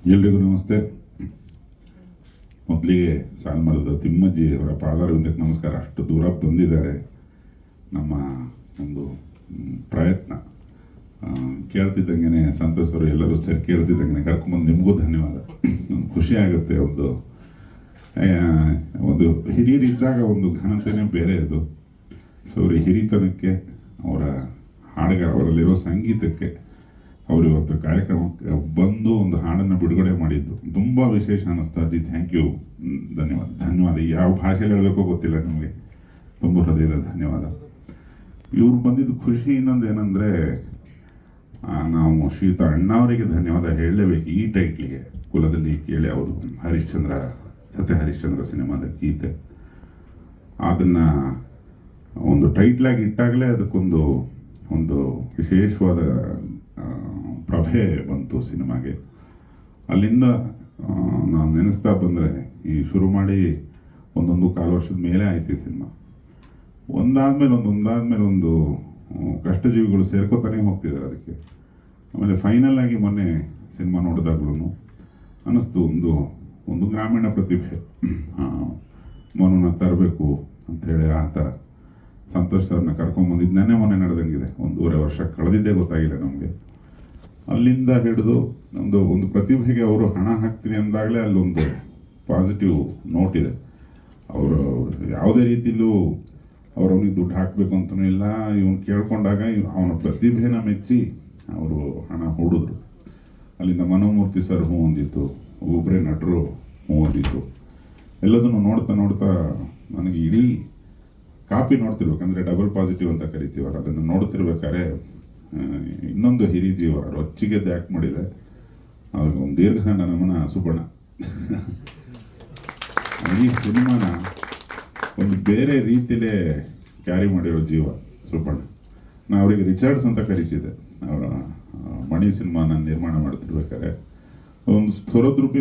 ಎಲ್ರಿಗೂ ನಮಸ್ತೆ. ಮೊದಲಿಗೆ ಸಾಲ್ಮರದ ತಿಮ್ಮಜ್ಜಿ ಅವರ ಪಾದಾರವಿಂದಕ್ಕೆ ನಮಸ್ಕಾರ. ಅಷ್ಟು ದೂರ ಬಂದಿದ್ದಾರೆ. ನಮ್ಮ ಒಂದು ಪ್ರಯತ್ನ ಕೇಳ್ತಿದ್ದಂಗೆ ಸಂತೋಷ್ ಅವರು ಎಲ್ಲರೂ ಸೇರಿ ಕೇಳ್ತಿದ್ದಂಗೆ ಕರ್ಕೊಂಬಂದು ನಿಮಗೂ ಧನ್ಯವಾದ. ಖುಷಿ ಆಗುತ್ತೆ. ಒಂದು ಹಿರಿಯರಿದ್ದಾಗ ಒಂದು ಘನತೆಯೇ ಬೇರೆ ಅದು. ಸೊ ಅವ್ರ ಹಿರಿತನಕ್ಕೆ, ಅವರ ಅವರಲ್ಲಿರೋ ಸಂಗೀತಕ್ಕೆ ಅವರು ಇವತ್ತು ಕಾರ್ಯಕ್ರಮಕ್ಕೆ ಬಂದು ಒಂದು ಹಾಡನ್ನು ಬಿಡುಗಡೆ ಮಾಡಿದ್ದು ತುಂಬ ವಿಶೇಷ ಅನ್ನಿಸ್ತಾ. ಅಜ್ಜಿ ಥ್ಯಾಂಕ್ ಯು, ಧನ್ಯವಾದ. ಯಾವ ಭಾಷೆಯಲ್ಲಿ ಹೇಳಬೇಕೋ ಗೊತ್ತಿಲ್ಲ ನಿಮಗೆ. ತುಂಬ ಹೃದಯದ ಧನ್ಯವಾದ. ಇವ್ರು ಬಂದಿದ್ದು ಖುಷಿ. ಇನ್ನೊಂದು ಏನಂದರೆ, ನಾವು ಶ್ರೀಯುತ ಅಣ್ಣವರಿಗೆ ಧನ್ಯವಾದ ಹೇಳಲೇಬೇಕು. ಈ ಟೈಟ್ಲಿಗೆ ಕುಲದಲ್ಲಿ ಕೇಳಿ ಅವರು ಸತ್ಯ ಹರಿಶ್ಚಂದ್ರ ಸಿನಿಮಾದ ಗೀತೆ ಅದನ್ನು ಒಂದು ಟೈಟ್ಲಾಗಿ ಇಟ್ಟಾಗಲೇ ಅದಕ್ಕೊಂದು ವಿಶೇಷವಾದ ಪ್ರಭೆ ಬಂತು ಸಿನಿಮಾಗೆ. ಅಲ್ಲಿಂದ ನಾನು ನೆನೆಸ್ತಾ ಬಂದರೆ, ಈ ಶುರು ಮಾಡಿ 1.25 ವರ್ಷದ ಮೇಲೆ ಆಯ್ತು ಈ ಸಿನಿಮಾ. ಒಂದಾದ್ಮೇಲೆ ಒಂದು ಕಷ್ಟಜೀವಿಗಳು ಸೇರ್ಕೋತಾನೆ ಹೋಗ್ತಿದ್ದಾರೆ ಅದಕ್ಕೆ. ಆಮೇಲೆ ಫೈನಲ್ ಆಗಿ ಮೊನ್ನೆ ಸಿನಿಮಾ ನೋಡಿದಾಗ್ಲೂ ಅನ್ನಿಸ್ತು, ಒಂದು ಗ್ರಾಮೀಣ ಪ್ರತಿಭೆ ಮನುನ ತರಬೇಕು ಅಂಥೇಳಿ ಆ ಥರ ಸಂತೋಷ್ ಅವ್ರನ್ನ ಕರ್ಕೊಂಬಂದಿದ್ದು ಮೊನ್ನೆ ನಡೆದಂಗಿದೆ. 1.5 ವರ್ಷ ಕಳೆದಿದ್ದೇ ಗೊತ್ತಾಗಿಲ್ಲ ನಮಗೆ. ಅಲ್ಲಿಂದ ಹಿಡಿದು ಒಂದು ಪ್ರತಿಭೆಗೆ ಅವರು ಹಣ ಹಾಕ್ತೀನಿ ಅಂದಾಗಲೇ ಅಲ್ಲೊಂದು ಪಾಸಿಟಿವ್ ನೋಟ್ ಇದೆ. ಅವರು ಯಾವುದೇ ರೀತಿಯಲ್ಲೂ ಅವನಿಗೆ ದುಡ್ಡು ಹಾಕಬೇಕು ಅಂತಲೂ ಇಲ್ಲ. ಇವನು ಕೇಳ್ಕೊಂಡಾಗ ಅವನ ಪ್ರತಿಭೆನ ಮೆಚ್ಚಿ ಅವರು ಹಣ ಹೂಡಿದ್ರು. ಅಲ್ಲಿಂದ ಮನೋಮೂರ್ತಿ ಸರ್ ಹೂ ಹೊಂದಿತ್ತು, ಒಬ್ಬರೇ ನಟರು ಹೂ ಹೊಂದಿತ್ತು. ಎಲ್ಲದನ್ನು ನೋಡ್ತಾ ನನಗೆ ಇಡೀ ಕಾಪಿ ನೋಡ್ತಿರ್ಬೇಕಂದ್ರೆ ಡಬಲ್ ಪಾಸಿಟಿವ್ ಅಂತ ಕರಿತೀವಲ್ಲ, ಅದನ್ನು ನೋಡ್ತಿರ್ಬೇಕಾದ್ರೆ ಇನ್ನೊಂದು ಹಿರಿಯ ಜೀವ ರೊಚ್ಚಿಗೆದ್ದು ಆ್ಯಕ್ಟ್ ಮಾಡಿದೆ. ಒಂದು ದೀರ್ಘದಂಡ ನಮನ ಸುಬ್ಬಣ್ಣ. ಈ ಸಿನಿಮಾನ ಒಂದು ಬೇರೆ ರೀತಿಯಲ್ಲೇ ಕ್ಯಾರಿ ಮಾಡಿರೋ ಜೀವ ಸುಬ್ಬಣ್ಣ. ನಾನು ಅವರಿಗೆ ರಿಚರ್ಡ್ಸ್ ಅಂತ ಕರಿತಿದ್ದೆ. ಅವರ ಮಣಿ ಸಿನಿಮಾನ ನಿರ್ಮಾಣ ಮಾಡ್ತಿರ್ಬೇಕಾದ್ರೆ ಒಂದು ಸ್ವರದ್ರೂಪಿ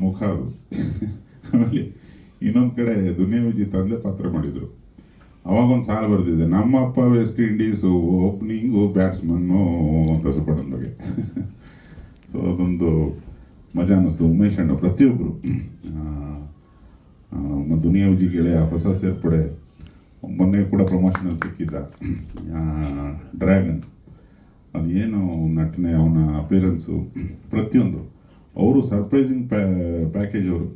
ಮುಖ ಅದು. ಆಮೇಲೆ ಇನ್ನೊಂದು ಕಡೆ ದುನಿಯಾ ವಿಜಿ ತಂದೆ ಪಾತ್ರ ಮಾಡಿದರು. ಅವಾಗೊಂದು ಸಾಲ ಬರೆದಿದೆ, ನಮ್ಮ ಅಪ್ಪ ವೆಸ್ಟ್ ಇಂಡೀಸು ಓಪನಿಂಗು ಬ್ಯಾಟ್ಸ್ಮನ್ನು ಅಂತ ಸುಬ್ಬಣ್ಣನ ಬಗ್ಗೆ. ಸೊ ಅದೊಂದು ಮಜಾ ಅನ್ನಿಸ್ತು. ಉಮೇಶ್ ಅಣ್ಣ ಪ್ರತಿಯೊಬ್ಬರು, ದುನಿಯಾ ವಿಜಿ ಗೆಳೆಯ ಹೊಸ ಸೇರ್ಪಡೆ, ಮೊನ್ನೆ ಕೂಡ ಪ್ರಮೋಷನಲ್ಲಿ ಸಿಕ್ಕಿದ್ದ ಡ್ರ್ಯಾಗನ್, ಅದೇನು ನಟನೆ, ಅವನ ಅಪಿಯರೆನ್ಸು ಪ್ರತಿಯೊಂದು. ಅವರು ಸರ್ಪ್ರೈಸಿಂಗ್ ಪ್ಯಾಕೇಜ್. ಅವರು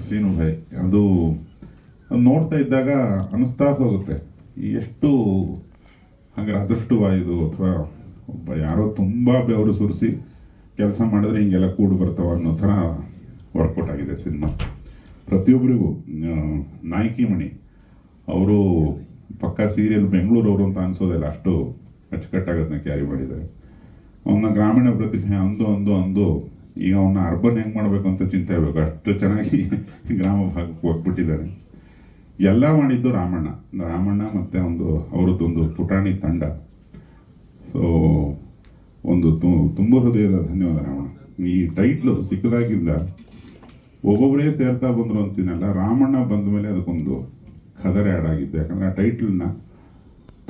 ಸೀನು ಭಾಯ್, ಅದು ನೋಡ್ತಾ ಇದ್ದಾಗ ಅನಿಸ್ತಾ ಹೋಗುತ್ತೆ, ಎಷ್ಟು ಹಾಗಾದ್ರೆ ಅದೃಷ್ಟವಾಯಿದು, ಅಥವಾ ಯಾರೋ ತುಂಬ ಬೆವರು ಸುರಿಸಿ ಕೆಲಸ ಮಾಡಿದ್ರೆ ಹಿಂಗೆಲ್ಲ ಕೂಡು ಬರ್ತಾವ ಅನ್ನೋ ಥರ ವರ್ಕೌಟ್ ಆಗಿದೆ ಸಿನಿಮಾ. ಪ್ರತಿಯೊಬ್ಬರಿಗೂ ನಾಯಕಿ ಮಣಿ ಅವರು ಪಕ್ಕಾ ಸೀರಿಯಲ್ ಬೆಂಗಳೂರವರು ಅಂತ ಅನಿಸೋದಿಲ್ಲ, ಅಷ್ಟು ಅಚ್ಚುಕಟ್ಟಾಗೋದನ್ನ ಕ್ಯಾರಿ ಮಾಡಿದ್ದಾರೆ. ಅವನ ಗ್ರಾಮೀಣ ಪ್ರತಿಭೆ ಅಂದು ಈಗ ಅವನ್ನ ಅರ್ಬನ್ ಹೆಂಗೆ ಮಾಡಬೇಕು ಅಂತ ಚಿಂತೆ ಆಗಬೇಕು, ಅಷ್ಟು ಚೆನ್ನಾಗಿ ಗ್ರಾಮ ಭಾಗಕ್ಕೆ ಹೋಗ್ಬಿಟ್ಟಿದ್ದಾನೆ. ಎಲ್ಲ ಮಾಡಿದ್ದು ರಾಮಣ್ಣ ಮತ್ತು ಅವರದ್ದೊಂದು ಪುಟಾಣಿ ತಂಡ. ಸೊ ತುಂಬ ಹೃದಯದ ಧನ್ಯವಾದ ರಾಮಣ್ಣ. ಈ ಟೈಟ್ಲು ಸಿಕ್ಕದಾಗಿಂದ ಒಬ್ಬೊಬ್ಬರೇ ಸೇರ್ತಾ ಬಂದರು ಅಂತೀನಲ್ಲ, ರಾಮಣ್ಣ ಬಂದ ಮೇಲೆ ಅದಕ್ಕೊಂದು ಖದರೆ ಆಡಾಗಿದ್ದು. ಯಾಕಂದರೆ ಆ ಟೈಟ್ಲನ್ನ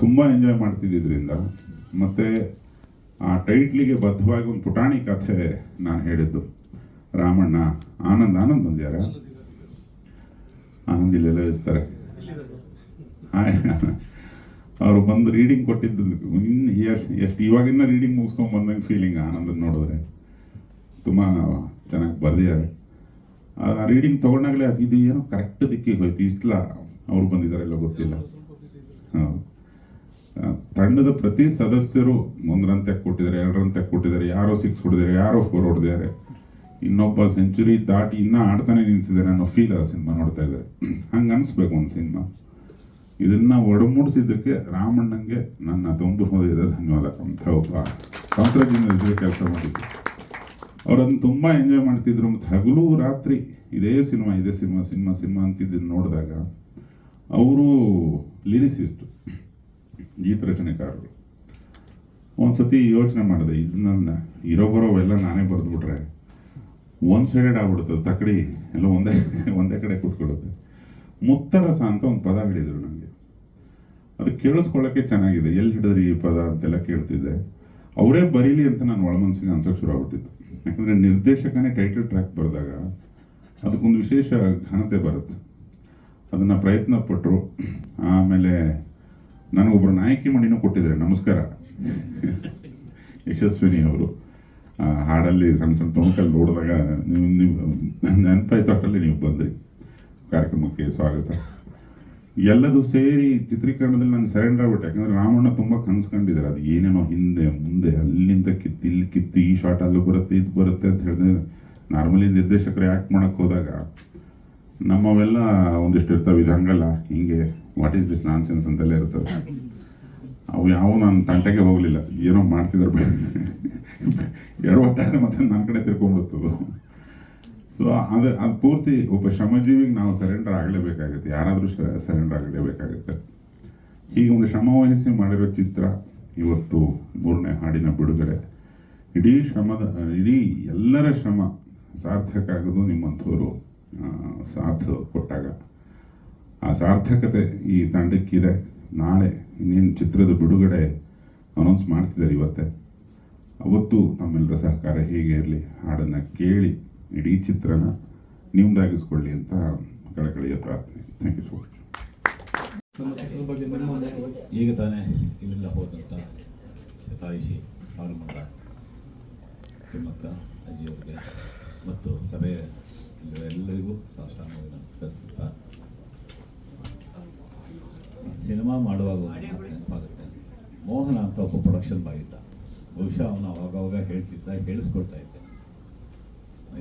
ತುಂಬ ಎಂಜಾಯ್ ಮಾಡ್ತಿದ್ದರಿಂದ, ಮತ್ತು ಆ ಟೈಟ್ಲಿಗೆ ಬದ್ಧವಾಗಿ ಒಂದು ಪುಟಾಣಿ ಕಥೆ ನಾನು ಹೇಳಿದ್ದು. ರಾಮಣ್ಣ ಆನಂದ್ ಬಂದ್ಯಾರ, ಆನಂದ್ ಇಲ್ಲೆಲ್ಲ ಇರ್ತಾರೆ. ಅವರು ಬಂದು ರೀಡಿಂಗ್ ಕೊಟ್ಟಿದ್ದು ಎಷ್ಟು ಇವಾಗಿನ ರೀಡಿಂಗ್ ಮುಗಿಸ್ಕೊಂಡು ಬಂದಂಗೆ ಫೀಲಿಂಗ್ ಆನಂದನ್ನು ನೋಡಿದ್ರೆ. ತುಂಬ ಚೆನ್ನಾಗಿ ಬರೆದಿದ್ದಾರೆ. ಆ ರೀಡಿಂಗ್ ತೊಗೊಂಡಾಗಲೇ ಇದು ಏನೋ ಕರೆಕ್ಟ್ ದಿಕ್ಕಿಗೆ ಹೋಯ್ತು. ಇಷ್ಟಲ ಅವ್ರು ಬಂದಿದ್ದಾರೆಲ್ಲ ಗೊತ್ತಿಲ್ಲ. ಹೌದು, ತಂಡದ ಪ್ರತಿ ಸದಸ್ಯರು 1 ರನ್ ಕೊಟ್ಟಿದ್ದಾರೆ, 2 ರನ್ ಕೊಟ್ಟಿದ್ದಾರೆ, ಯಾರೋ 6 ಹೊಡೆದಿದ್ದಾರೆ, ಯಾರೋ 4 ಹೊಡೆದಿದ್ದಾರೆ, ಇನ್ನೊಬ್ಬ ಸೆಂಚುರಿ ದಾಟಿ ಇನ್ನೂ ಆಡ್ತಾನೆ ನಿಂತಿದ್ದಾರೆ ಅನ್ನೋ ಫೀಲ್ ಆ ಸಿನಿಮಾ ನೋಡ್ತಾ ಇದ್ದಾರೆ. ಹಂಗೆ ಅನಿಸ್ಬೇಕು ಒಂದು ಸಿನಿಮಾ. ಇದನ್ನು ಒಡಮೂಡಿಸಿದ್ದಕ್ಕೆ ರಾಮಣ್ಣಂಗೆ ನನ್ನ ತುಂಬ ಹೃದಯದ ಧನ್ಯವಾದ. ಅಂತ ಒಬ್ಬ ತಂತ್ರಜ್ಞಾನದ ಜೊತೆ ಕೆಲಸ ಮಾಡಿದ್ದು. ಅವ್ರು ಅದನ್ನು ತುಂಬ ಎಂಜಾಯ್ ಮಾಡ್ತಿದ್ರು. ಮತ್ತು ಹಗಲು ರಾತ್ರಿ ಇದೇ ಸಿನಿಮಾ ಅಂತಿದ್ದನ್ನು ನೋಡಿದಾಗ, ಅವರು ಲಿರಿಸಿಸ್ಟು, ಗೀತ ರಚನೆಕಾರರು. ಒಂದು ಸತಿ ಯೋಚನೆ ಮಾಡಿದೆ, ಇದನ್ನ ಬರೋವೆಲ್ಲ ನಾನೇ ಬರೆದ್ಬಿಟ್ರೆ ಒನ್ ಸೈಡೆಡ್ ಆಗ್ಬಿಡುತ್ತೆ, ತಕಡಿ ಎಲ್ಲ ಒಂದೇ ಕಡೆ ಕೂತ್ಕೊಳ್ಳುತ್ತೆ. ಮುತ್ತರಸ ಅಂತ ಒಂದು ಪದ ಹೇಳಿದರು ನನಗೆ. ಅದು ಕೇಳಿಸ್ಕೊಳ್ಳೋಕ್ಕೆ ಚೆನ್ನಾಗಿದೆ. ಎಲ್ಲಿ ಹಿಡಿದ್ರಿ ಈ ಪದ ಅಂತೆಲ್ಲ ಕೇಳ್ತಿದ್ದೆ. ಅವರೇ ಬರೀಲಿ ಅಂತ ನಾನು ಒಳಮನಸ್ಸಿಗೆ ಅನ್ಸೋಕೆ ಶುರು ಆಗ್ಬಿಟ್ಟಿತ್ತು. ಯಾಕಂದರೆ ನಿರ್ದೇಶಕನೇ ಟೈಟಲ್ ಟ್ರ್ಯಾಕ್ ಬರೆದಾಗ ಅದಕ್ಕೊಂದು ವಿಶೇಷ ಘನತೆ ಬರುತ್ತೆ. ಅದನ್ನು ಪ್ರಯತ್ನ ಪಟ್ಟರು. ಆಮೇಲೆ ನನಗೊಬ್ಬರು ನಾಯಕಿ ಮಣಿನೂ ಕೊಟ್ಟಿದ್ದಾರೆ, ನಮಸ್ಕಾರ ಯಶಸ್ವಿನಿ ಅವರು. ಹಾಡಲ್ಲಿ ಸಣ್ಣ ಸಣ್ಣ ತುಣುಕಲ್ಲಿ ನೋಡಿದಾಗ ನೀವು ನೆನಪಾಯ್ತು, ಅಷ್ಟರಲ್ಲಿ ನೀವು ಬಂದ್ರಿ. ಕಾರ್ಯಕ್ರಮಕ್ಕೆ ಸ್ವಾಗತ. ಎಲ್ಲದು ಸೇರಿ ಚಿತ್ರೀಕರಣದಲ್ಲಿ ನಾನು ಸರೆಂಡರ್ ಆಗ್ಬಿಟ್ಟೆ. ಯಾಕಂದರೆ ರಾಮಣ್ಣ ತುಂಬ ಕನ್ಸ್ಕೊಂಡಿದ್ದಾರೆ, ಅದು ಏನೇನೋ ಹಿಂದೆ ಮುಂದೆ ಅಲ್ಲಿಂದ ಕಿತ್ತು ಇಲ್ಲಿ ಕಿತ್ತು, ಈ ಶಾರ್ಟ್ ಅಲ್ಲಿ ಬರುತ್ತೆ ಇದು ಬರುತ್ತೆ ಅಂತ ಹೇಳಿದ್ರೆ, ನಾರ್ಮಲಿ ನಿರ್ದೇಶಕರು ಆ್ಯಕ್ಟ್ ಮಾಡೋಕ್ಕೆ ಹೋದಾಗ ನಮ್ಮವೆಲ್ಲ ಒಂದಿಷ್ಟು ಇರ್ತವೆ, ಇದು ಹಂಗಲ್ಲ ಹಿಂಗೆ what is this non sense ಅಂತೆಲ್ಲ ಇರ್ತವೆ. ಅವು ಯಾವ ನಾನು ತಂಟೆಗೆ ಹೋಗಲಿಲ್ಲ, ಏನೋ ಮಾಡ್ತಿದ್ರು ಎರಡು ಹೊತ್ತಾದ್ರೆ ಮತ್ತೆ ನನ್ನ ಕಡೆ ತಿರ್ಕೊಂಡ್ಬಿಡ್ತದು. ಸೊ ಅದು ಪೂರ್ತಿ ಒಬ್ಬ ಶ್ರಮಜೀವಿಗೆ ನಾವು ಸರೆಂಡರ್ ಆಗಲೇಬೇಕಾಗುತ್ತೆ, ಯಾರಾದರೂ ಸರೆಂಡರ್ ಆಗಲೇಬೇಕಾಗುತ್ತೆ. ಹೀಗೆ ಒಂದು ಶ್ರಮ ವಹಿಸಿ ಮಾಡಿರೋ ಚಿತ್ರ ಇವತ್ತು 3ನೇ ಹಾಡಿನ ಬಿಡುಗಡೆ. ಇಡೀ ಎಲ್ಲರ ಶ್ರಮ ಸಾರ್ಥಕ ಆಗೋದು ನಿಮ್ಮಂಥವರು ಸಾಥ್ ಕೊಟ್ಟಾಗ. ಆ ಸಾರ್ಥಕತೆ ಈ ತಂಡಕ್ಕಿದೆ. ನಾಳೆ ಇನ್ನೇನು ಚಿತ್ರದ ಬಿಡುಗಡೆ ಅನೌನ್ಸ್ ಮಾಡ್ತಿದ್ದಾರೆ ಇವತ್ತೇ. ಅವತ್ತು ನಮ್ಮೆಲ್ಲರ ಸಹಕಾರ ಹೇಗೆ ಇರಲಿ, ಹಾಡನ್ನು ಕೇಳಿ ಇಡೀ ಚಿತ್ರನ ನಿಮ್ದಾಗಿಸ್ಕೊಳ್ಳಿ ಅಂತ ಕಳಕಳಿಯ ಪ್ರಾರ್ಥನೆ. Thank you so much. ಈಗ ತಾನೇ ಇಲ್ಲೆಲ್ಲ ಹೋದಂಥ ಶತಾಯುಷಿ ಸಾಲುಮರ ತಿಮ್ಮಕ್ಕ ಅಜ್ಜಿಯವರಿಗೆ ಮತ್ತು ಸಭೆಯ ಎಲ್ಲರಿಗೂ ಸಾಷ್ಟಾಂಗವಾಗಿ ನಮಸ್ಕರಿಸುತ್ತಾ, ಈ ಸಿನಿಮಾ ಮಾಡುವಾಗ ನೆನಪಾಗುತ್ತೆ, ಮೋಹನ ಅಂತ ಒಬ್ಬ ಪ್ರೊಡಕ್ಷನ್ ಬಾಯ್ ಇದ್ದ. ಬಹುಶಃ ಅವನು ಅವಾಗವಾಗ ಹೇಳ್ತಿದ್ದ, ಹೇಳಿಸ್ಕೊಳ್ತಾ ಇದ್ದೆ.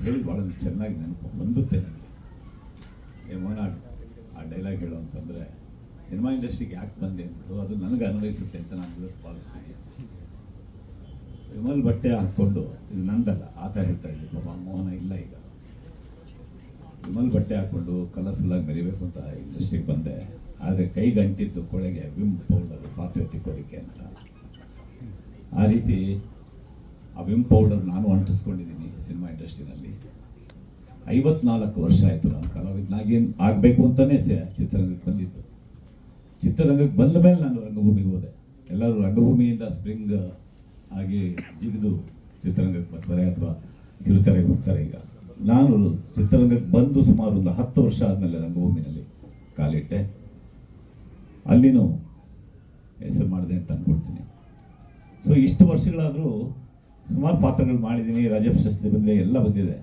ಹೇಳಿ ಭಾಳ ಚೆನ್ನಾಗಿ ನೆನಪು ಹೊಂದುತ್ತೆ ನನಗೆ. ಮೋಹನ ಆ ಡೈಲಾಗ್ ಹೇಳು ಅಂತಂದರೆ, ಸಿನಿಮಾ ಇಂಡಸ್ಟ್ರಿಗೆ ಯಾಕೆ ಬಂದೆ ಅಂದರು, ಅದು ನನಗೆ ಅನ್ವಯಿಸುತ್ತೆ ಅಂತ ನಾನು ಭಾವಿಸ್ತೀನಿ. ವಿಮಲ್ ಬಟ್ಟೆ ಹಾಕ್ಕೊಂಡು, ಇದು ನಂದಲ್ಲ ಆತ ಹೇಳ್ತಾ ಇದ್ದೆ, ಪಾಪ ಮೋಹನ ಇಲ್ಲ ಈಗ. ವಿಮಲ್ ಬಟ್ಟೆ ಹಾಕ್ಕೊಂಡು ಕಲರ್ಫುಲ್ಲಾಗಿ ಮೆರಿಬೇಕು ಅಂತ ಇಂಡಸ್ಟ್ರಿಗೆ ಬಂದೆ. ಆದರೆ ಕೈಗಂಟಿದ್ದು ಕೊಳೆಗೆ ವಿಮ್ ಪೌಡರ್ ಪಾತ್ರೆ ತಿಕ್ಕೋದಕ್ಕೆ ಅಂತ. ಆ ರೀತಿ ಆ ವಿಮ್ ಪೌಡರ್ ನಾನು ಅಂಟಿಸ್ಕೊಂಡಿದ್ದೀನಿ ಸಿನಿಮಾ ಇಂಡಸ್ಟ್ರಿನಲ್ಲಿ. 54 ವರ್ಷ ಆಯಿತು ನಾನು ಕಲಾವಿದನಾಗಿ ಆಗಬೇಕು ಅಂತಲೇ ಚಿತ್ರರಂಗಕ್ಕೆ ಬಂದಿದ್ದು. ಚಿತ್ರರಂಗಕ್ಕೆ ಬಂದ ಮೇಲೆ ನಾನು ರಂಗಭೂಮಿಗೆ ಹೋದೆ. ಎಲ್ಲರೂ ರಂಗಭೂಮಿಯಿಂದ ಸ್ಪ್ರಿಂಗ್ ಆಗಿ ಜಿಗಿದು ಚಿತ್ರರಂಗಕ್ಕೆ ಬರ್ತಾರೆ ಅಥವಾ ಕಿರುತೆರೆಗೆ ಹೋಗ್ತಾರೆ. ಈಗ ನಾನು ಚಿತ್ರರಂಗಕ್ಕೆ ಬಂದು ಸುಮಾರು ಒಂದು 10 ವರ್ಷ ಆದಮೇಲೆ ರಂಗಭೂಮಿನಲ್ಲಿ ಕಾಲಿಟ್ಟೆ. ಅಲ್ಲಿನೂ ಹೆಸರು ಮಾಡಿದೆ ಅಂತ ಅಂದ್ಕೊಳ್ತೀನಿ. ಸೊ ಇಷ್ಟು ವರ್ಷಗಳಾದರೂ ಸುಮಾರು ಪಾತ್ರಗಳು ಮಾಡಿದ್ದೀನಿ, ರಾಜ್ಯ ಪ್ರಶಸ್ತಿ ಬಂದಿದೆ, ಎಲ್ಲ ಬಂದಿದೆ.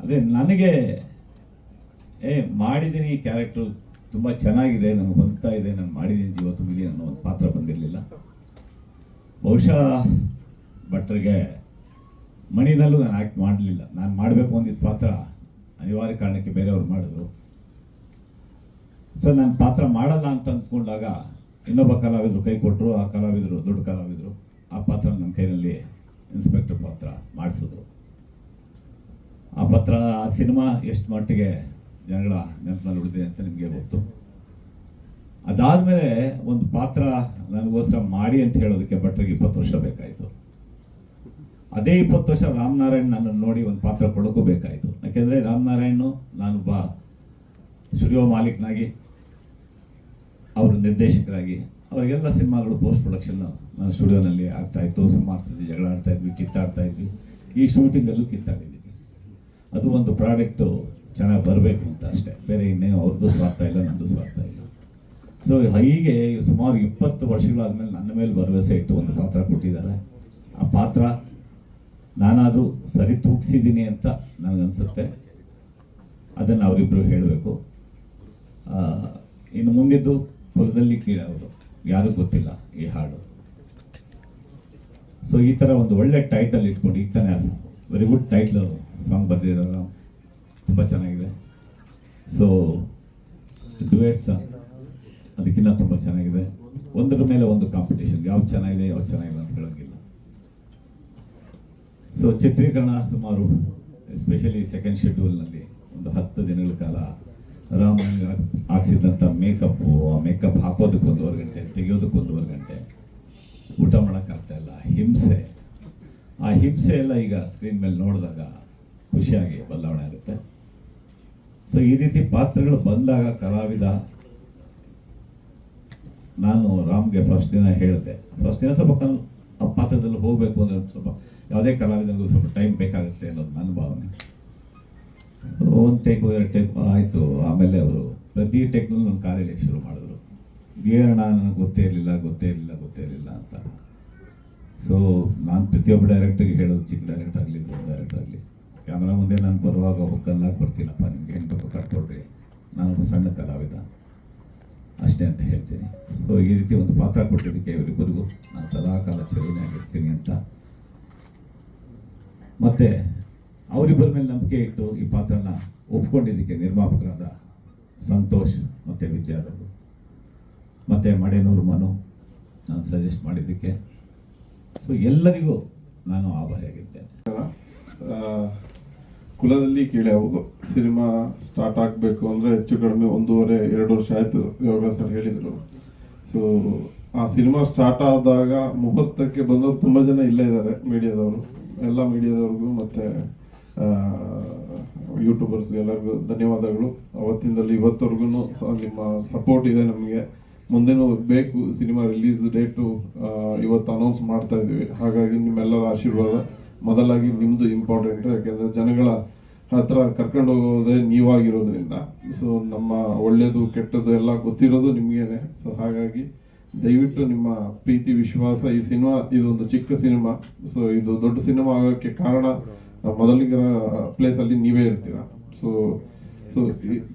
ಅದೇ ನನಗೆ ಮಾಡಿದ್ದೀನಿ, ಈ ಕ್ಯಾರೆಕ್ಟ್ರು ತುಂಬ ಚೆನ್ನಾಗಿದೆ, ನನಗೆ ಹೊಂದ್ತಾ ಇದೆ, ನಾನು ಮಾಡಿದ್ದೀನಿ, ಜೀವ ತುಂಬಿದ್ದೀನಿ ಅನ್ನೋ ಒಂದು ಪಾತ್ರ ಬಂದಿರಲಿಲ್ಲ. ಬಹುಶಃ ಭಟ್ರಿಗೆ ಮಣಿನಲ್ಲೂ ನಾನು ಆ್ಯಕ್ಟ್ ಮಾಡಲಿಲ್ಲ. ನಾನು ಮಾಡಬೇಕು ಅಂದಿದ್ದ ಪಾತ್ರ ಅನಿವಾರ್ಯ ಕಾರಣಕ್ಕೆ ಬೇರೆಯವ್ರು ಮಾಡಿದ್ರು. ಸೊ ನಾನು ಪಾತ್ರ ಮಾಡಲ್ಲ ಅಂತ ಅಂದ್ಕೊಂಡಾಗ ಇನ್ನೊಬ್ಬ ಕಲಾವಿದರು ಕೈ ಕೊಟ್ಟರು. ಆ ಕಲಾವಿದರು ದೊಡ್ಡ ಕಲಾವಿದರು. ಆ ಪಾತ್ರ ನನ್ನ ಕೈನಲ್ಲಿ ಇನ್ಸ್ಪೆಕ್ಟರ್ ಪಾತ್ರ ಮಾಡಿಸಿದ್ರು. ಆ ಪಾತ್ರ, ಆ ಸಿನಿಮಾ ಎಷ್ಟು ಮಟ್ಟಿಗೆ ಜನಗಳ ನೆನಪಿನಲ್ಲಿ ಉಳಿದಿದೆ ಅಂತ ನಿಮಗೆ ಗೊತ್ತು. ಅದಾದಮೇಲೆ ಒಂದು ಪಾತ್ರ ನನಗೋಸ್ಕರ ಮಾಡಿ ಅಂತ ಹೇಳೋದಕ್ಕೆ ಭಟ್ರಿಗೆ 20 ವರ್ಷ ಬೇಕಾಯಿತು. ಅದೇ 20 ವರ್ಷ ರಾಮನಾರಾಯಣ್ ನನ್ನನ್ನು ನೋಡಿ ಒಂದು ಪಾತ್ರ ಕೊಡೋಕ್ಕೂ ಬೇಕಾಯಿತು. ಯಾಕೆಂದರೆ ರಾಮನಾರಾಯಣ್ ನಾನೊಬ್ಬ ಸ್ಟುಡಿಯೋ ಮಾಲೀಕನಾಗಿ, ಅವರು ನಿರ್ದೇಶಕರಾಗಿ, ಅವರಿಗೆಲ್ಲ ಸಿನಿಮಾಗಳು ಪೋಸ್ಟ್ ಪ್ರೊಡಕ್ಷನ್ ನಾನು ಸ್ಟುಡಿಯೋನಲ್ಲಿ ಆಗ್ತಾಯಿತ್ತು. ಸುಮಾರು ಸತಿ ಜಗಳ ಆಡ್ತಾಯಿದ್ವಿ, ಕಿತ್ತಾಡ್ತಾ ಇದ್ವಿ. ಈ ಶೂಟಿಂಗಲ್ಲೂ ಕಿತ್ತಾಡಿದ್ವಿ. ಅದು ಒಂದು ಪ್ರಾಡಕ್ಟು ಚೆನ್ನಾಗಿ ಬರಬೇಕು ಅಂತ ಅಷ್ಟೇ, ಬೇರೆ ಇನ್ನೇನು ಅವ್ರದ್ದು ಸ್ವಾರ್ಥ ಇಲ್ಲ, ನನ್ನದು ಸ್ವಾರ್ಥ ಇಲ್ಲ. ಸೊ ಹೀಗೆ ಸುಮಾರು 20 ವರ್ಷಗಳಾದಮೇಲೆ ನನ್ನ ಮೇಲೆ ಭರವಸೆ ಇಟ್ಟು ಒಂದು ಪಾತ್ರ ಕೊಟ್ಟಿದ್ದಾರೆ. ಆ ಪಾತ್ರ ನಾನಾದರೂ ಸರಿ ತೂಗಿಸಿದ್ದೀನಿ ಅಂತ ನನಗನ್ಸುತ್ತೆ. ಅದನ್ನು ಅವರಿಬ್ಬರು ಹೇಳಬೇಕು. ಇನ್ನು ಮುಂದಿದ್ದು ಹೊಲದಲ್ಲಿ ಕೀಳವರು ಯಾರೂ ಗೊತ್ತಿಲ್ಲ ಈ ಹಾಡು. ಸೊ ಈ ಥರ ಒಂದು ಒಳ್ಳೆ ಟೈಟಲ್ ಇಟ್ಕೊಂಡು, ಈಗ ತಾನೇ ವೆರಿ ಗುಡ್ ಟೈಟ್ಲು ಸಾಂಗ್ ಬರೆದಿರೋದು, ತುಂಬ ಚೆನ್ನಾಗಿದೆ. ಸೊ ಡುಯೆಟ್ಸ್ ಅದಕ್ಕಿಂತ ತುಂಬ ಚೆನ್ನಾಗಿದೆ. ಒಂದರ ಮೇಲೆ ಒಂದು ಕಾಂಪಿಟೇಷನ್, ಯಾವ್ದು ಚೆನ್ನಾಗಿದೆ ಯಾವ್ದು ಚೆನ್ನಾಗಿಲ್ಲ ಅಂತ ಹೇಳೋಂಗಿಲ್ಲ. ಸೊ ಚಿತ್ರೀಕರಣ ಸುಮಾರು ಎಸ್ಪೆಷಲಿ ಸೆಕೆಂಡ್ ಶೆಡ್ಯೂಲ್ನಲ್ಲಿ ಒಂದು 10 ದಿನಗಳ ಕಾಲ ರಾಮನಿಗೆ ಹಾಕ್ಸಿದ್ದಂಥ ಮೇಕಪ್ಪು, ಆ ಮೇಕಪ್ ಹಾಕೋದಕ್ಕೆ 1.5 ಗಂಟೆ, ತೆಗೆಯೋದಕ್ಕೆ 1.5 ಗಂಟೆ, ಊಟ ಮಾಡೋಕ್ಕಾಗ್ತಾಯಿಲ್ಲ, ಹಿಂಸೆ. ಆ ಹಿಂಸೆ ಎಲ್ಲ ಈಗ ಸ್ಕ್ರೀನ್ ಮೇಲೆ ನೋಡಿದಾಗ ಖುಷಿಯಾಗಿ ಬದಲಾವಣೆ ಆಗುತ್ತೆ. ಸೊ ಈ ರೀತಿ ಪಾತ್ರಗಳು ಬಂದಾಗ ಕಲಾವಿದ, ನಾನು ರಾಮ್ಗೆ ಫಸ್ಟ್ ದಿನ ಹೇಳಿದೆ, ಫಸ್ಟ್ ದಿನ ಸ್ವಲ್ಪ ಆ ಪಾತ್ರದಲ್ಲಿ ಹೋಗಬೇಕು ಅಂದರೆ ಸ್ವಲ್ಪ ಯಾವುದೇ ಕಲಾವಿದನಿಗೂ ಸ್ವಲ್ಪ ಟೈಮ್ ಬೇಕಾಗುತ್ತೆ ಅನ್ನೋದು ನನ್ನ ಭಾವನೆ. ಒಂದು ಟೇಕ್ ಎರಡು ಟೇಕ್ ಆಯಿತು. ಆಮೇಲೆ ಅವರು ಪ್ರತಿ ಟೇಕ್ನಲ್ಲಿ ನನ್ನ ಕಾರ್ಯ ಶುರು ಮಾಡಿದ್ರು. ಏನಣ್ಣ ನನಗೆ ಗೊತ್ತೇ ಇರಲಿಲ್ಲ ಅಂತ. ಸೊ ನಾನು ಪ್ರತಿಯೊಬ್ಬ ಡೈರೆಕ್ಟರ್ಗೆ ಹೇಳೋದು, ಚಿಕ್ಕ ಡೈರೆಕ್ಟರ್ ಆಗಲಿ ದೊಡ್ಡ ಡೈರೆಕ್ಟರ್ ಆಗಲಿ, ಕ್ಯಾಮ್ರಾ ಮುಂದೆ ನಾನು ಬರುವಾಗ ಕಲ್ಲಾಗಿ ಬರ್ತೀನಪ್ಪ, ನಿಮ್ಗೆ ಏನು ಬೇಕೋ ಕಟ್ಕೊಡ್ರಿ, ನಾನೊಬ್ಬ ಸಣ್ಣ ಕಲಾವಿದ ಅಷ್ಟೇ ಅಂತ ಹೇಳ್ತೀನಿ. ಸೊ ಈ ರೀತಿ ಒಂದು ಪಾತ್ರ ಕೊಟ್ಟಿದ್ದಕ್ಕೆ ಇವರಿಬ್ಬರಿಗೂ ನಾನು ಸದಾಕಾಲ ಚಿರಋಣಿಯಾಗಿರ್ತೀನಿ ಅಂತ. ಮತ್ತು ಅವರಿಬ್ಬರ ಮೇಲೆ ನಂಬಿಕೆ ಇಟ್ಟು ಈ ಪಾತ್ರನ ಒಪ್ಕೊಂಡಿದ್ದಕ್ಕೆ ನಿರ್ಮಾಪಕರಾದ ಸಂತೋಷ್ ಮತ್ತು ವಿದ್ಯಾರವರು ಮತ್ತು ಮಡೇನೂರು ಮನು ನಾನು ಸಜೆಸ್ಟ್ ಮಾಡಿದ್ದಕ್ಕೆ ಸೊ ಎಲ್ಲರಿಗೂ ನಾನು ಆಭಾರಿಯಾಗಿದ್ದೇನೆ. ಕುಲದಲ್ಲಿ ಕೀಳೆ ಹೌದು. ಸಿನಿಮಾ ಸ್ಟಾರ್ಟ್ ಆಗಬೇಕು ಅಂದರೆ ಹೆಚ್ಚು ಕಡಿಮೆ 1.5-2 ವರ್ಷ ಆಯಿತು ಯೋಗ ಸರ್ ಹೇಳಿದರು. ಸೊ ಆ ಸಿನಿಮಾ ಸ್ಟಾರ್ಟ್ ಆದಾಗ ಮುಹೂರ್ತಕ್ಕೆ ಬಂದವರು ತುಂಬ ಜನ ಇಲ್ಲೇ ಇದ್ದಾರೆ, ಮೀಡಿಯಾದವರು, ಎಲ್ಲ ಮೀಡಿಯಾದವ್ರಿಗೂ ಮತ್ತು ಯೂಟ್ಯೂಬರ್ಸ್ಗೆ ಎಲ್ಲರಿಗೂ ಧನ್ಯವಾದಗಳು. ಅವತ್ತಿಂದಲೂ ಇವತ್ತವರೆಗೂ ನಿಮ್ಮ ಸಪೋರ್ಟ್ ಇದೆ ನಮಗೆ. ಮುಂದೇನೂ ಬೇಕು. ಸಿನಿಮಾ ರಿಲೀಸ್ ಡೇಟು ಇವತ್ತು ಅನೌನ್ಸ್ ಮಾಡ್ತಾ ಇದ್ದೀವಿ. ಹಾಗಾಗಿ ನಿಮ್ಮೆಲ್ಲರ ಆಶೀರ್ವಾದ ಮೊದಲಾಗಿ ನಿಮ್ಮದು ಇಂಪಾರ್ಟೆಂಟು. ಯಾಕೆಂದರೆ ಜನಗಳ ಹತ್ರ ಕರ್ಕೊಂಡು ಹೋಗೋದೇ ನೀವಾಗಿರೋದ್ರಿಂದ. ಸೊ ನಮ್ಮ ಒಳ್ಳೆಯದು ಕೆಟ್ಟದ್ದು ಎಲ್ಲ ಗೊತ್ತಿರೋದು ನಿಮಗೇನೆ. ಸೊ ಹಾಗಾಗಿ ದಯವಿಟ್ಟು ನಿಮ್ಮ ಪ್ರೀತಿ ವಿಶ್ವಾಸ, ಈ ಸಿನಿಮಾ ಇದೊಂದು ಚಿಕ್ಕ ಸಿನಿಮಾ. ಸೊ ಇದು ದೊಡ್ಡ ಸಿನಿಮಾ ಆಗೋಕ್ಕೆ ಕಾರಣ ಮೊದಲಿನ ಪ್ಲೇಸಲ್ಲಿ ನೀವೇ ಇರ್ತೀರ. ಸೊ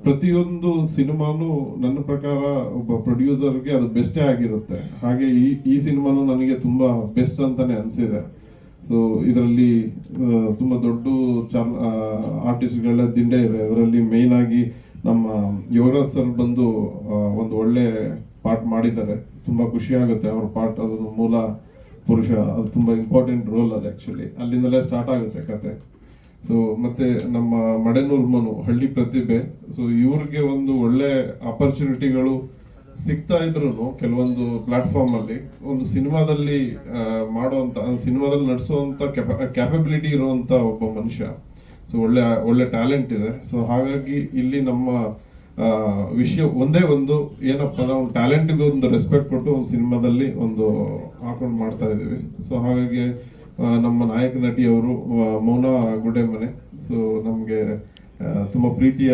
ಪ್ರತಿಯೊಂದು ಸಿನಿಮಾನು ನನ್ನ ಪ್ರಕಾರ ಒಬ್ಬ ಪ್ರೊಡ್ಯೂಸರ್ಗೆ ಅದು ಬೆಸ್ಟೇ ಆಗಿರುತ್ತೆ. ಹಾಗೆ ಈ ಸಿನಿಮಾನು ನನಗೆ ತುಂಬ ಬೆಸ್ಟ್ ಅಂತಾನೆ ಅನಿಸಿದೆ. ಸೊ ಇದರಲ್ಲಿ ತುಂಬ ದೊಡ್ಡ ಆರ್ಟಿಸ್ಟ್ಗಳ ದಿಂಡೆ ಇದೆ. ಅದರಲ್ಲಿ ಮೇಯ್ನ್ ಆಗಿ ನಮ್ಮ ಯುವರಾಜ್ ಸರ್ ಬಂದು ಒಂದು ಒಳ್ಳೆ ಪಾರ್ಟ್ ಮಾಡಿದ್ದಾರೆ. ತುಂಬ ಖುಷಿ ಆಗುತ್ತೆ ಅವ್ರ ಪಾರ್ಟ್. ಅದೊಂದು ಮೂಲ ಪುರುಷ, ಅದು ತುಂಬ ಇಂಪಾರ್ಟೆಂಟ್ ರೋಲ್ ಅದು. ಆ್ಯಕ್ಚುಲಿ ಅಲ್ಲಿಂದಲೇ ಸ್ಟಾರ್ಟ್ ಆಗುತ್ತೆ ಕತೆ. ಸೊ ಮತ್ತೆ ನಮ್ಮ ಮಡೇನೂರು ಮನು ಹಳ್ಳಿ ಪ್ರತಿಭೆ. ಸೊ ಇವ್ರಿಗೆ ಒಂದು ಒಳ್ಳೆ ಆಪರ್ಚುನಿಟಿಗಳು ಸಿಗ್ತಾ ಇದ್ರು ಕೆಲವೊಂದು ಪ್ಲಾಟ್ಫಾರ್ಮ್ ಅಲ್ಲಿ. ಒಂದು ಸಿನಿಮಾದಲ್ಲಿ ಮಾಡುವಂತ, ಸಿನಿಮಾದಲ್ಲಿ ನಡೆಸುವಂತ ಕ್ಯಾಪಬಿಲಿಟಿ ಇರುವಂತ ಒಬ್ಬ ಮನುಷ್ಯ. ಸೊ ಒಳ್ಳೆ ಟ್ಯಾಲೆಂಟ್ ಇದೆ. ಸೊ ಹಾಗಾಗಿ ಇಲ್ಲಿ ನಮ್ಮ ವಿಷಯ ಒಂದೇ ಒಂದು ಏನಪ್ಪ ಅಂದ್ರೆ ಒಂದು ಟ್ಯಾಲೆಂಟ್ಗೆ ಒಂದು ರೆಸ್ಪೆಕ್ಟ್ ಕೊಟ್ಟು ಒಂದು ಸಿನಿಮಾದಲ್ಲಿ ಒಂದು ಹಾಕೊಂಡು ಮಾಡ್ತಾ ಇದ್ದೀವಿ. ಸೊ ಹಾಗಾಗಿ ನಮ್ಮ ನಾಯಕ ನಟಿಯವರು ಮೌನ ಗುಡ್ಡೆಮನೆ. ಸೊ ನಮಗೆ ತುಂಬ ಪ್ರೀತಿಯ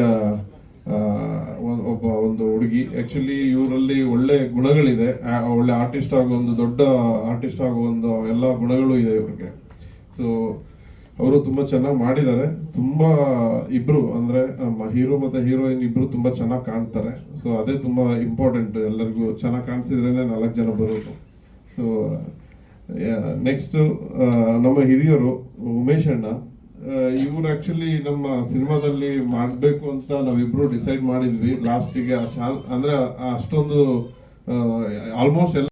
ಒಂದು ಹುಡುಗಿ. ಆ್ಯಕ್ಚುಲಿ ಇವರಲ್ಲಿ ಒಳ್ಳೆ ಗುಣಗಳಿದೆ. ಒಳ್ಳೆ ಆರ್ಟಿಸ್ಟ್ ಆಗೋ ಒಂದು ದೊಡ್ಡ ಆರ್ಟಿಸ್ಟ್ ಆಗೋ ಒಂದು ಎಲ್ಲ ಗುಣಗಳು ಇದೆ ಇವ್ರಿಗೆ. ಸೊ ಅವರು ತುಂಬ ಚೆನ್ನಾಗಿ ಮಾಡಿದ್ದಾರೆ. ತುಂಬ ಇಬ್ರು ಅಂದರೆ ನಮ್ಮ ಹೀರೋ ಮತ್ತು ಹೀರೋಯಿನ್ ಇಬ್ರು ತುಂಬ ಚೆನ್ನಾಗಿ ಕಾಣ್ತಾರೆ. ಸೊ ಅದೇ ತುಂಬ ಇಂಪಾರ್ಟೆಂಟ್. ಎಲ್ಲರಿಗೂ ಚೆನ್ನಾಗಿ ಕಾಣಿಸಿದ್ರೇ 4 ಜನ ಬರೋದು. ಸೊ ನೆಕ್ಸ್ಟ್ ನಮ್ಮ ಹಿರಿಯರು ಉಮೇಶ್ ಅಣ್ಣ. ಇವ್ರು ಆ್ಯಕ್ಚುಲಿ ನಮ್ಮ ಸಿನಿಮಾದಲ್ಲಿ ಮಾಡಬೇಕು ಅಂತ ನಾವಿಬ್ರು ಡಿಸೈಡ್ ಮಾಡಿದ್ವಿ ಲಾಸ್ಟಿಗೆ. ಅಂದರೆ ಅಷ್ಟೊಂದು ಆಲ್ಮೋಸ್ಟ್ ಎಲ್ಲ